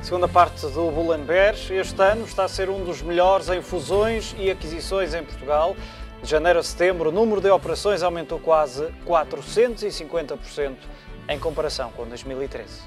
Segunda parte do Bull Bear. Este ano está a ser um dos melhores em fusões e aquisições em Portugal. De janeiro a setembro, o número de operações aumentou quase 450% em comparação com 2013.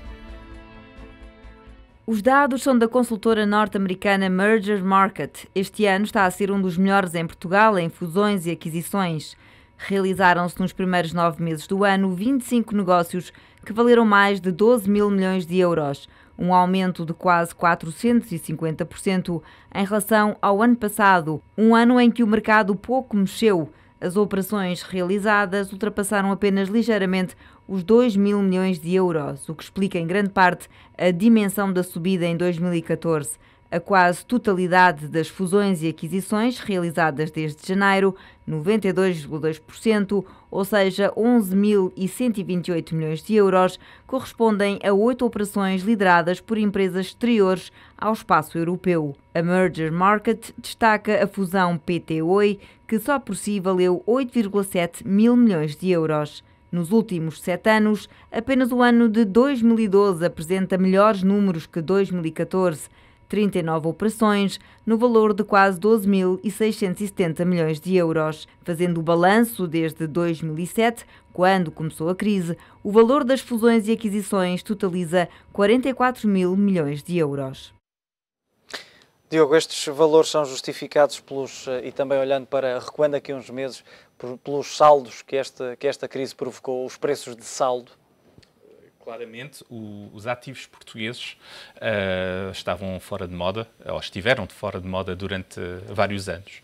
Os dados são da consultora norte-americana Merger Market. Este ano está a ser um dos melhores em Portugal em fusões e aquisições. Realizaram-se nos primeiros 9 meses do ano 25 negócios que valeram mais de 12 mil milhões de euros, um aumento de quase 450% em relação ao ano passado, um ano em que o mercado pouco mexeu. As operações realizadas ultrapassaram apenas ligeiramente os 2 mil milhões de euros, o que explica em grande parte a dimensão da subida em 2014. A quase totalidade das fusões e aquisições realizadas desde janeiro, 92,2%, ou seja, 11.128 milhões de euros, correspondem a 8 operações lideradas por empresas exteriores ao espaço europeu. A Merger Market destaca a fusão PT-Oi, que só por si valeu 8,7 mil milhões de euros. Nos últimos 7 anos, apenas o ano de 2012 apresenta melhores números que 2014, 39 operações, no valor de quase 12.670 milhões de euros. Fazendo o balanço desde 2007, quando começou a crise, o valor das fusões e aquisições totaliza 44 mil milhões de euros. Diogo, estes valores são justificados e também olhando para, recuando aqui uns meses, pelos saldos que esta crise provocou, os preços de saldo? Claramente, os ativos portugueses estavam fora de moda, ou estiveram fora de moda durante vários anos,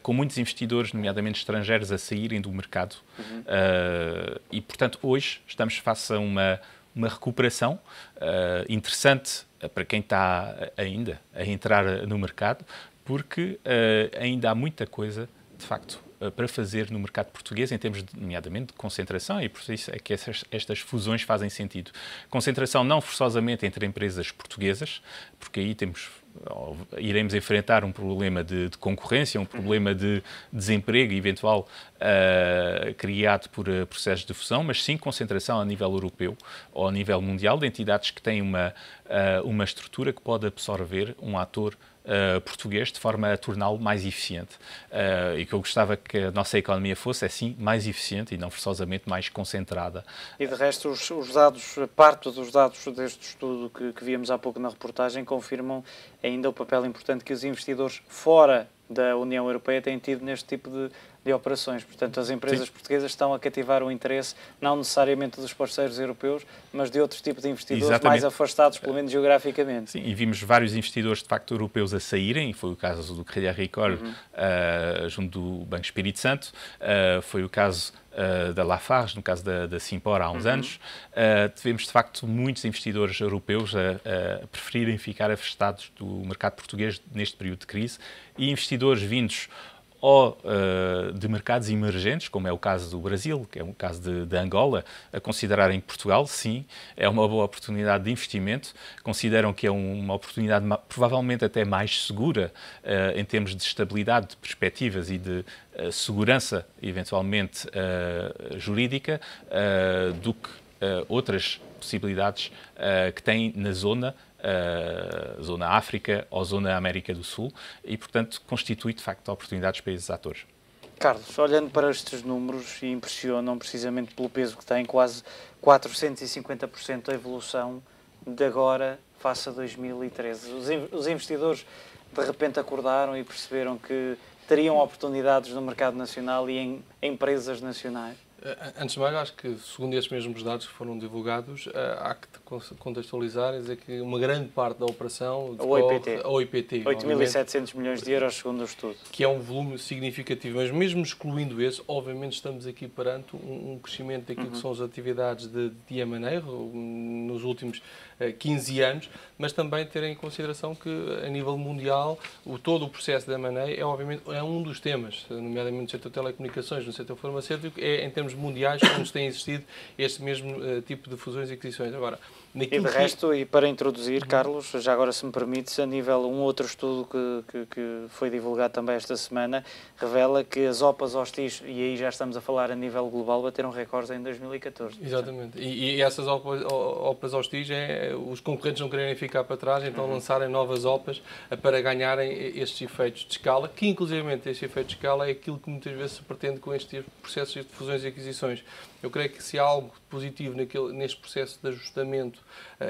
com muitos investidores, nomeadamente estrangeiros, a saírem do mercado. E, portanto, hoje estamos face a uma recuperação interessante para quem está ainda a entrar no mercado, porque ainda há muita coisa, de facto, para fazer no mercado português, em termos, nomeadamente, de concentração, e por isso é que estas fusões fazem sentido. Concentração não forçosamente entre empresas portuguesas, porque aí iremos enfrentar um problema de concorrência, um problema de desemprego eventual criado por processos de fusão, mas sim concentração a nível europeu ou a nível mundial de entidades que têm uma estrutura que pode absorver um ator português de forma a torná-lo mais eficiente. E que eu gostava que a nossa economia fosse, assim, mais eficiente e não forçosamente mais concentrada. E de resto, os dados, parte dos dados deste estudo que víamos há pouco na reportagem confirmam ainda o papel importante que os investidores fora da União Europeia têm tido neste tipo de operações. Portanto, as empresas portuguesas estão a cativar o interesse, não necessariamente dos parceiros europeus, mas de outros tipos de investidores mais afastados, pelo menos geograficamente. Sim, e vimos vários investidores, de facto, europeus a saírem, foi o caso do Crédit Agricole, junto do Banco Espírito Santo, foi o caso da Lafarge, no caso da Simpor, há uns anos. Tivemos, de facto, muitos investidores europeus a preferirem ficar afastados do mercado português neste período de crise, e investidores vindos ou de mercados emergentes, como é o caso do Brasil, que é o caso de Angola, a considerarem que Portugal, sim, é uma boa oportunidade de investimento, consideram que é uma oportunidade provavelmente até mais segura em termos de estabilidade, de perspectivas e de segurança, eventualmente, jurídica, do que outras possibilidades que têm na zona África ou zona América do Sul, e, portanto, constitui, de facto, oportunidades para esses atores. Carlos, olhando para estes números, e impressionam precisamente pelo peso que têm, quase 450% a evolução de agora face a 2013. Os investidores, de repente, acordaram e perceberam que teriam oportunidades no mercado nacional e em empresas nacionais? Antes de mais, acho que, segundo estes mesmos dados que foram divulgados, há que contextualizar e dizer que uma grande parte da operação decorre... A OIPT. 8.700 milhões de euros, segundo o estudo. Que é um volume significativo, mas mesmo excluindo esse, obviamente estamos aqui perante um crescimento daquilo que são as atividades de M&A nos últimos 15 anos, mas também ter em consideração que, a nível mundial, todo o processo de M&A obviamente, é um dos temas, nomeadamente no setor de telecomunicações, no setor farmacêutico, em termos mundiais, onde tem existido este mesmo tipo de fusões e aquisições. Agora, E de resto, e para introduzir, Carlos, já agora se me permites, a nível, um outro estudo que foi divulgado também esta semana, revela que as OPAs hostis, e aí já estamos a falar a nível global, bateram recordes em 2014. Exatamente. E essas OPAs hostis, os concorrentes não quererem ficar para trás, então lançarem novas OPAs para ganharem estes efeitos de escala, que inclusivamente este efeito de escala é aquilo que muitas vezes se pretende com estes processos de fusões e aquisições. Eu creio que se há algo positivo neste processo de ajustamento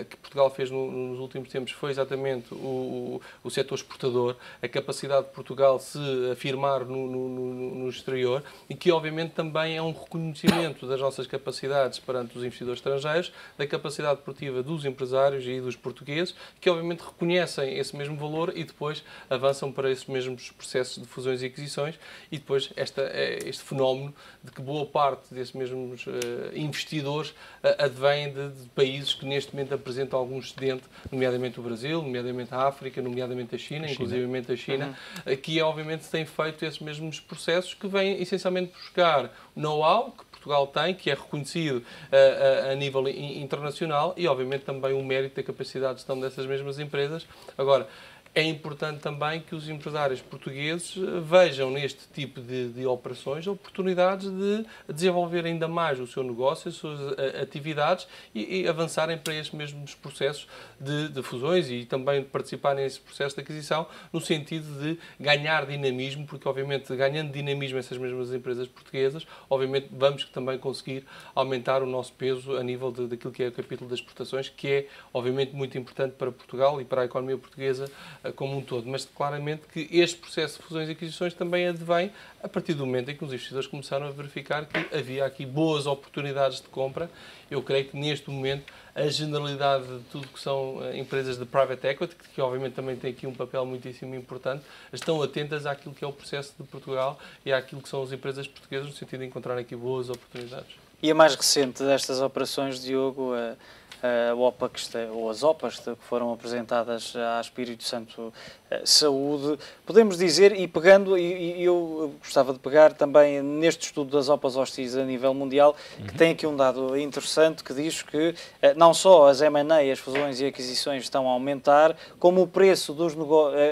que Portugal fez nos últimos tempos foi exatamente o setor exportador, a capacidade de Portugal se afirmar no exterior e que obviamente também é um reconhecimento das nossas capacidades perante os investidores estrangeiros, da capacidade produtiva dos empresários e dos portugueses, que obviamente reconhecem esse mesmo valor e depois avançam para esses mesmos processos de fusões e aquisições e depois este fenómeno de que boa parte desses mesmos investidores advém de países que neste momento apresentam algum excedente, nomeadamente o Brasil, nomeadamente a África, nomeadamente a China, inclusivamente a China, que obviamente têm feito esses mesmos processos que vêm essencialmente buscar know-how que Portugal tem, que é reconhecido a nível internacional e obviamente também o mérito da capacidade de gestão dessas mesmas empresas. Agora, é importante também que os empresários portugueses vejam neste tipo de operações oportunidades de desenvolver ainda mais o seu negócio, as suas atividades e avançarem para estes mesmos processos de fusões e também participarem nesse processo de aquisição no sentido de ganhar dinamismo, porque obviamente ganhando dinamismo essas mesmas empresas portuguesas, obviamente vamos também conseguir aumentar o nosso peso a nível daquilo que é o capítulo das exportações, que é obviamente muito importante para Portugal e para a economia portuguesa como um todo, mas claramente que este processo de fusões e aquisições também advém a partir do momento em que os investidores começaram a verificar que havia aqui boas oportunidades de compra. Eu creio que neste momento a generalidade de tudo que são empresas de private equity, que obviamente também tem aqui um papel muitíssimo importante, estão atentas àquilo que é o processo de Portugal e àquilo que são as empresas portuguesas no sentido de encontrarem aqui boas oportunidades. E a mais recente destas operações, Diogo, ou as OPAs que foram apresentadas à Espírito Santo Saúde, podemos dizer, e pegando, e eu gostava de pegar também neste estudo das OPAs hostis a nível mundial, que tem aqui um dado interessante que diz que não só as M&A, as fusões e aquisições estão a aumentar, como o preço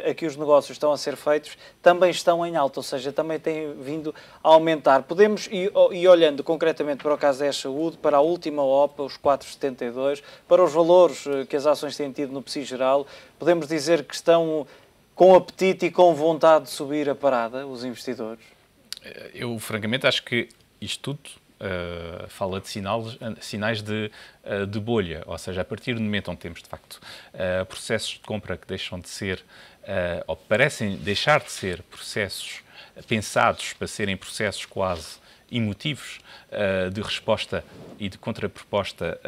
a que os negócios estão a ser feitos também estão em alta, ou seja, também tem vindo a aumentar. Podemos, e olhando concretamente para o caso da Saúde, para a última OPA, os 4,72, para os valores que as ações têm tido no PSI geral, podemos dizer que estão com apetite e com vontade de subir a parada, os investidores? Eu, francamente, acho que isto tudo fala de sinais de bolha, ou seja, a partir do momento onde temos, de facto, processos de compra que deixam de ser, ou parecem deixar de ser processos pensados para serem processos quase emotivos de resposta e de contraproposta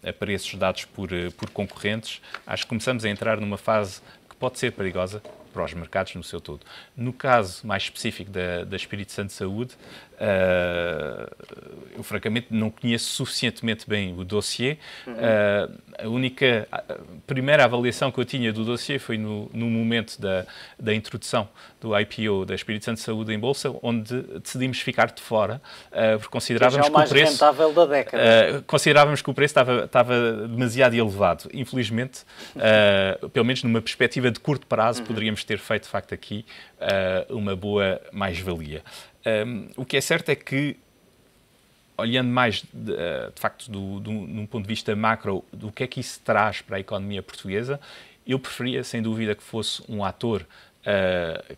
a preços dados por concorrentes, acho que começamos a entrar numa fase que pode ser perigosa para os mercados no seu todo. No caso mais específico da Espírito Santo Saúde, eu francamente não conheço suficientemente bem o dossiê. A única primeira avaliação que eu tinha do dossiê foi no momento da introdução do IPO da Espírito Santo Saúde em Bolsa, onde decidimos ficar de fora, porque considerávamos que o preço... rentável da década. Considerávamos que o preço estava demasiado elevado. Infelizmente, pelo menos numa perspectiva de curto prazo, poderíamos ter feito, de facto, aqui uma boa mais-valia. O que é certo é que, olhando mais, de facto, num ponto de vista macro, do que é que isso traz para a economia portuguesa, eu preferia, sem dúvida, que fosse um ator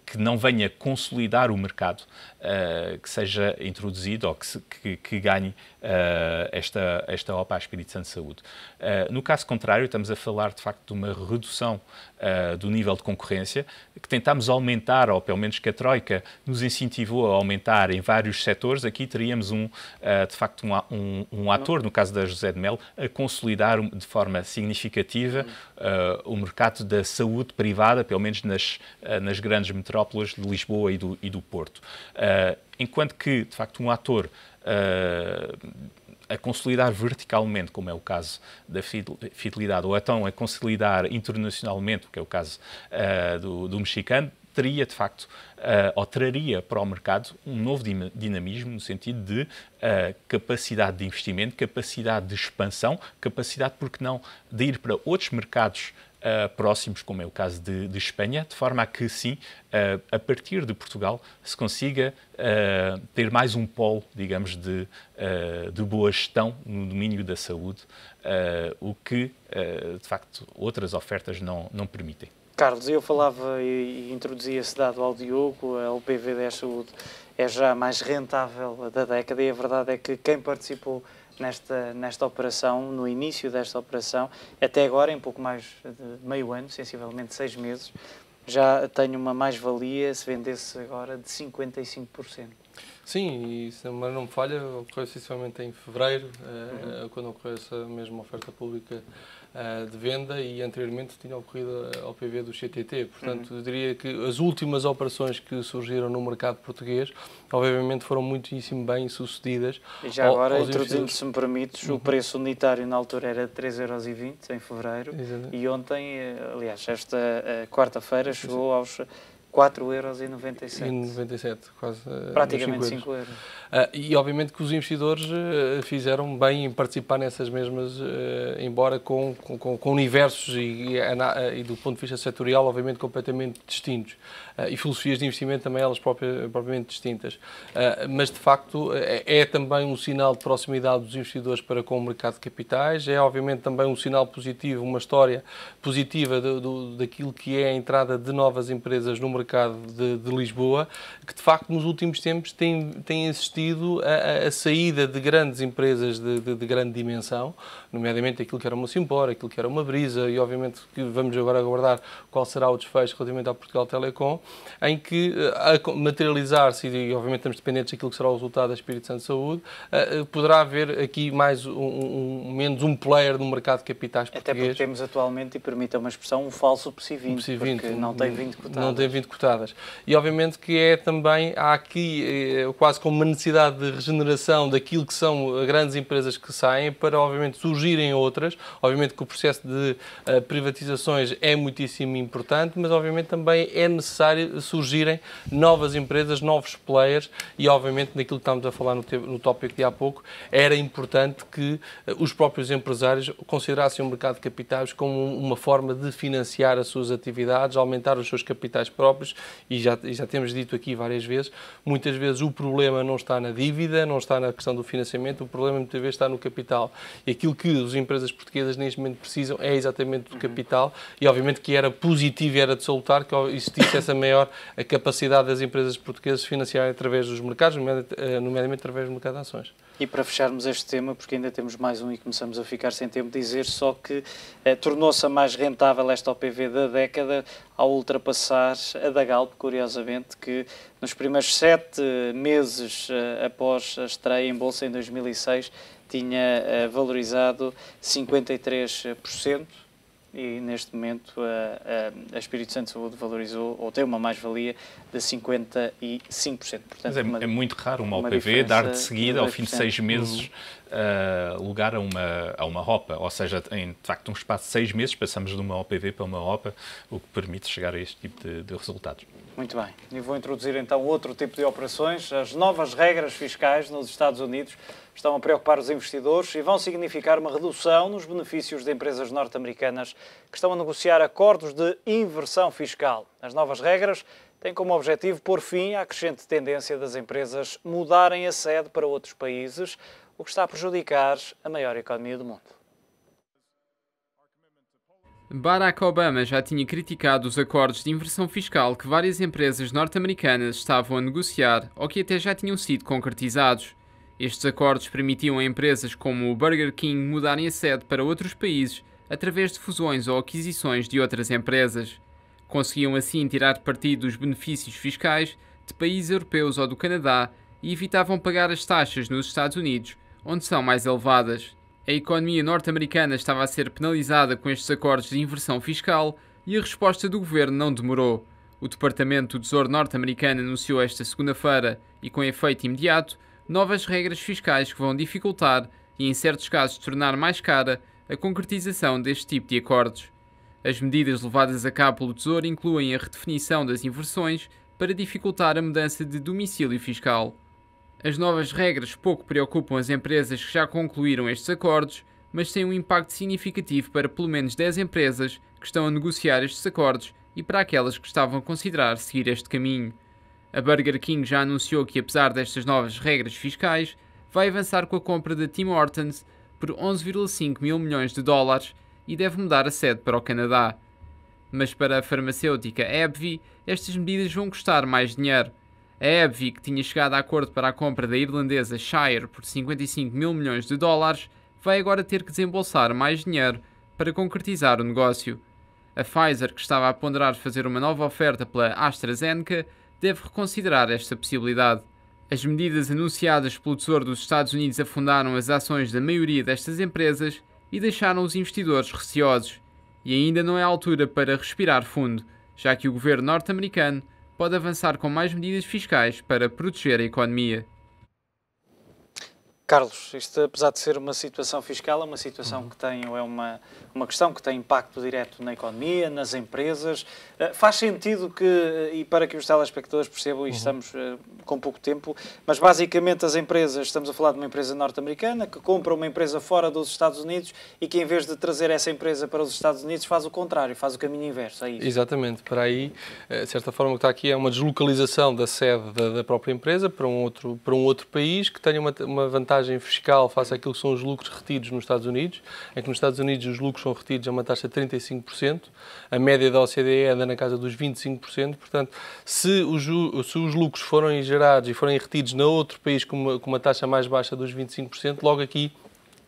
que não venha consolidar o mercado, que seja introduzido ou que ganhe esta OPA à Espírito Santo Saúde. No caso contrário, estamos a falar, de facto, de uma redução do nível de concorrência, que tentámos aumentar, ou pelo menos que a Troika nos incentivou a aumentar em vários setores. Aqui teríamos, de facto, um ator, no caso da José de Mel, a consolidar de forma significativa o mercado da saúde privada, pelo menos nas grandes metrópoles de Lisboa e do Porto. Enquanto que, de facto, um ator a consolidar verticalmente, como é o caso da Fidelidade, ou então a consolidar internacionalmente, que é o caso do mexicano, teria, de facto, ou traria para o mercado um novo dinamismo no sentido de capacidade de investimento, capacidade de expansão, capacidade, por que não, de ir para outros mercados próximos, como é o caso de Espanha, de forma a que, sim, a partir de Portugal, se consiga ter mais um polo, digamos, de boa gestão no domínio da saúde, o que, de facto, outras ofertas não permitem. Carlos, eu falava e introduzia esse dado ao Diogo, a LPV 10 Saúde é já a mais rentável da década e a verdade é que quem participou nesta operação, no início desta operação, até agora, em pouco mais de meio ano, sensivelmente 6 meses, já tem uma mais-valia, se vendesse agora, de 55%. Sim, e se a memória não me falha, ocorreu essencialmente em fevereiro, quando ocorreu essa mesma oferta pública de venda, e anteriormente tinha ocorrido ao PV do CTT. Portanto, eu diria que as últimas operações que surgiram no mercado português, obviamente, foram muitíssimo bem sucedidas. E já agora, introduzindo, se me permites, o preço unitário na altura era de 3,20 € em fevereiro. Exatamente. E ontem, aliás, esta quarta-feira, chegou aos 4,97 €. Quase. Praticamente 5 €. E obviamente que os investidores fizeram bem em participar nessas mesmas, embora com universos e do ponto de vista setorial, obviamente, completamente distintos. E filosofias de investimento também elas propriamente distintas. Mas, de facto, é também um sinal de proximidade dos investidores para com o mercado de capitais, é obviamente também um sinal positivo, uma história positiva daquilo que é a entrada de novas empresas no mercado de Lisboa, que de facto nos últimos tempos tem assistido a saída de grandes empresas de grande dimensão, nomeadamente aquilo que era uma Simpor, aquilo que era uma Brisa, e obviamente que vamos agora aguardar qual será o desfecho relativamente à Portugal Telecom, em que a materializar-se, e obviamente estamos dependentes daquilo que será o resultado da Espírito Santo Saúde, poderá haver aqui mais menos um player no mercado de capitais português. Até porque temos atualmente, e permita uma expressão, um falso PSI 20, porque não tem 20 cotadas. Não tem 20 cotadas. E obviamente que há aqui quase como uma necessidade de regeneração daquilo que são grandes empresas que saem, para obviamente surgirem outras. Obviamente que o processo de privatizações é muitíssimo importante, mas obviamente também é necessário surgirem novas empresas, novos players, e obviamente naquilo que estávamos a falar no tópico de há pouco, era importante que os próprios empresários considerassem o mercado de capitais como uma forma de financiar as suas atividades, aumentar os seus capitais próprios, e já temos dito aqui várias vezes, muitas vezes o problema não está na dívida, não está na questão do financiamento, o problema muitas vezes está no capital. E aquilo que as empresas portuguesas neste momento precisam é exatamente do capital, e obviamente que era positivo e era de salutar que existisse essa maior capacidade das empresas portuguesas de financiarem através dos mercados, nomeadamente através do mercado de ações. E para fecharmos este tema, porque ainda temos mais um e começamos a ficar sem tempo, dizer só que tornou-se a mais rentável esta OPV da década ao ultrapassar a da Galp, curiosamente, que nos primeiros 7 meses após a estreia em bolsa em 2006 tinha valorizado 53%. E neste momento a Espírito Santo Saúde valorizou, ou tem uma mais-valia de 55%. Portanto, mas é muito raro uma OPV dar de seguida, ao fim de 6 meses, lugar a uma OPA. Ou seja, em de facto um espaço de 6 meses passamos de uma OPV para uma OPA, o que permite chegar a este tipo de resultados. Muito bem. E vou introduzir então outro tipo de operações. As novas regras fiscais nos Estados Unidos estão a preocupar os investidores e vão significar uma redução nos benefícios de empresas norte-americanas que estão a negociar acordos de inversão fiscal. As novas regras têm como objetivo pôr fim à crescente tendência das empresas mudarem a sede para outros países, o que está a prejudicar a maior economia do mundo. Barack Obama já tinha criticado os acordos de inversão fiscal que várias empresas norte-americanas estavam a negociar ou que até já tinham sido concretizados. Estes acordos permitiam a empresas como o Burger King mudarem a sede para outros países através de fusões ou aquisições de outras empresas. Conseguiam assim tirar partido dos benefícios fiscais de países europeus ou do Canadá e evitavam pagar as taxas nos Estados Unidos, onde são mais elevadas. A economia norte-americana estava a ser penalizada com estes acordos de inversão fiscal e a resposta do governo não demorou. O Departamento do Tesouro norte-americano anunciou esta segunda-feira, e com efeito imediato, novas regras fiscais que vão dificultar e, em certos casos, tornar mais cara a concretização deste tipo de acordos. As medidas levadas a cabo pelo Tesouro incluem a redefinição das inversões para dificultar a mudança de domicílio fiscal. As novas regras pouco preocupam as empresas que já concluíram estes acordos, mas têm um impacto significativo para pelo menos 10 empresas que estão a negociar estes acordos e para aquelas que estavam a considerar seguir este caminho. A Burger King já anunciou que, apesar destas novas regras fiscais, vai avançar com a compra da Tim Hortons por 11,5 mil milhões de dólares e deve mudar a sede para o Canadá. Mas para a farmacêutica AbbVie, estas medidas vão custar mais dinheiro. A AbbVie, que tinha chegado a acordo para a compra da irlandesa Shire por 55 mil milhões de dólares, vai agora ter que desembolsar mais dinheiro para concretizar o negócio. A Pfizer, que estava a ponderar fazer uma nova oferta pela AstraZeneca, deve reconsiderar esta possibilidade. As medidas anunciadas pelo Tesouro dos Estados Unidos afundaram as ações da maioria destas empresas e deixaram os investidores receosos. E ainda não é a altura para respirar fundo, já que o governo norte-americano pode avançar com mais medidas fiscais para proteger a economia. Carlos, isto apesar de ser uma situação fiscal, é uma situação que tem, ou é uma questão que tem impacto direto na economia, nas empresas. Faz sentido que, e para que os telespectadores percebam, e estamos com pouco tempo, mas basicamente as empresas, estamos a falar de uma empresa norte-americana que compra uma empresa fora dos Estados Unidos e que em vez de trazer essa empresa para os Estados Unidos faz o contrário, faz o caminho inverso, é isso? Exatamente, para aí, de certa forma, o que está aqui é uma deslocalização da sede da própria empresa para um outro país que tenha uma vantagem fiscal face àquilo que são os lucros retidos nos Estados Unidos, em que nos Estados Unidos os lucros são retidos a uma taxa de 35%, a média da OCDE anda na casa dos 25%, portanto, se os lucros forem gerados e forem retidos na outro país com uma taxa mais baixa dos 25%, logo aqui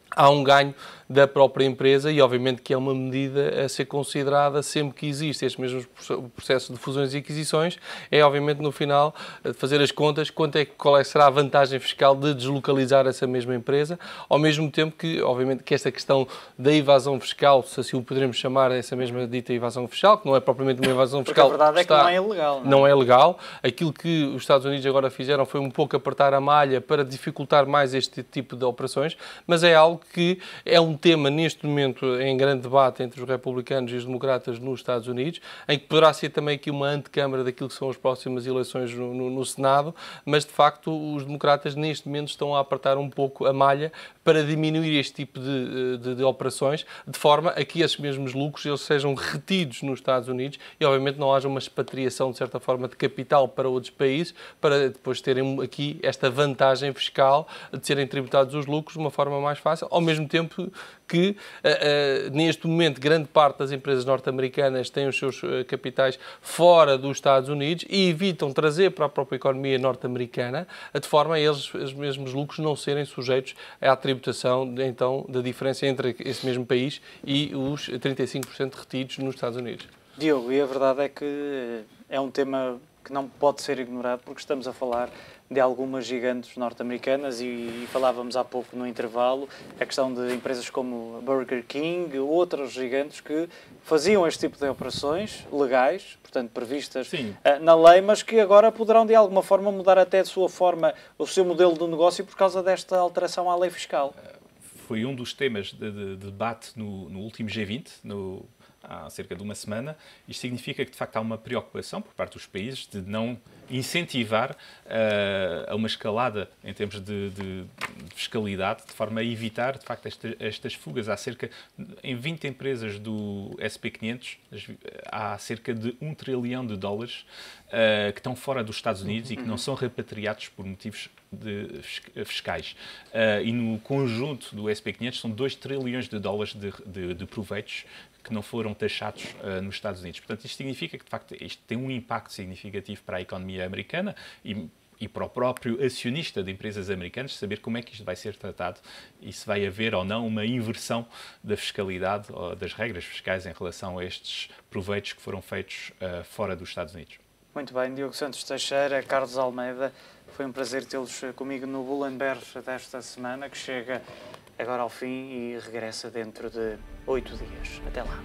há um ganho da própria empresa e, obviamente, que é uma medida a ser considerada sempre que existe este mesmo processo de fusões e aquisições, é, obviamente, no final, fazer as contas, qual será a vantagem fiscal de deslocalizar essa mesma empresa, ao mesmo tempo que, obviamente, que esta questão da evasão fiscal, se assim o poderemos chamar, essa mesma dita evasão fiscal, que não é propriamente uma evasão fiscal... Porque a verdade é que não é ilegal. Não é legal. Aquilo que os Estados Unidos agora fizeram foi um pouco apertar a malha para dificultar mais este tipo de operações, mas é algo que é um tema neste momento em grande debate entre os republicanos e os democratas nos Estados Unidos, em que poderá ser também aqui uma antecâmara daquilo que são as próximas eleições no Senado, mas de facto os democratas neste momento estão a apertar um pouco a malha para diminuir este tipo de operações, de forma a que esses mesmos lucros eles sejam retidos nos Estados Unidos e obviamente não haja uma expatriação de certa forma de capital para outros países, para depois terem aqui esta vantagem fiscal de serem tributados os lucros de uma forma mais fácil, ao mesmo tempo que neste momento grande parte das empresas norte-americanas têm os seus capitais fora dos Estados Unidos e evitam trazer para a própria economia norte-americana, de forma a eles, os mesmos lucros, não serem sujeitos à tributação então, da diferença entre esse mesmo país e os 35% retidos nos Estados Unidos. Diogo, e a verdade é que é um tema que não pode ser ignorado porque estamos a falar de algumas gigantes norte-americanas e falávamos há pouco no intervalo a questão de empresas como Burger King, outros gigantes que faziam este tipo de operações legais, portanto previstas na lei, mas que agora poderão de alguma forma mudar até a sua forma, o seu modelo de negócio por causa desta alteração à lei fiscal. Foi um dos temas de debate no último G20, há cerca de uma semana. Isto significa que, de facto, há uma preocupação por parte dos países de não incentivar a uma escalada em termos de fiscalidade, de forma a evitar, de facto, estas fugas. Há cerca, em 20 empresas do SP500, há cerca de $1 trilhão que estão fora dos Estados Unidos e que não são repatriados por motivos fiscais. E no conjunto do SP500 são $2 trilhões de proveitos que não foram taxados nos Estados Unidos. Portanto, isto significa que, de facto, isto tem um impacto significativo para a economia americana e para o próprio acionista de empresas americanas saber como é que isto vai ser tratado e se vai haver ou não uma inversão da fiscalidade ou das regras fiscais em relação a estes proveitos que foram feitos fora dos Estados Unidos. Muito bem, Diogo Santos Teixeira, Carlos Almeida, foi um prazer tê-los comigo no Bullenberg desta semana, que chega agora ao fim e regressa dentro de 8 dias. Até lá.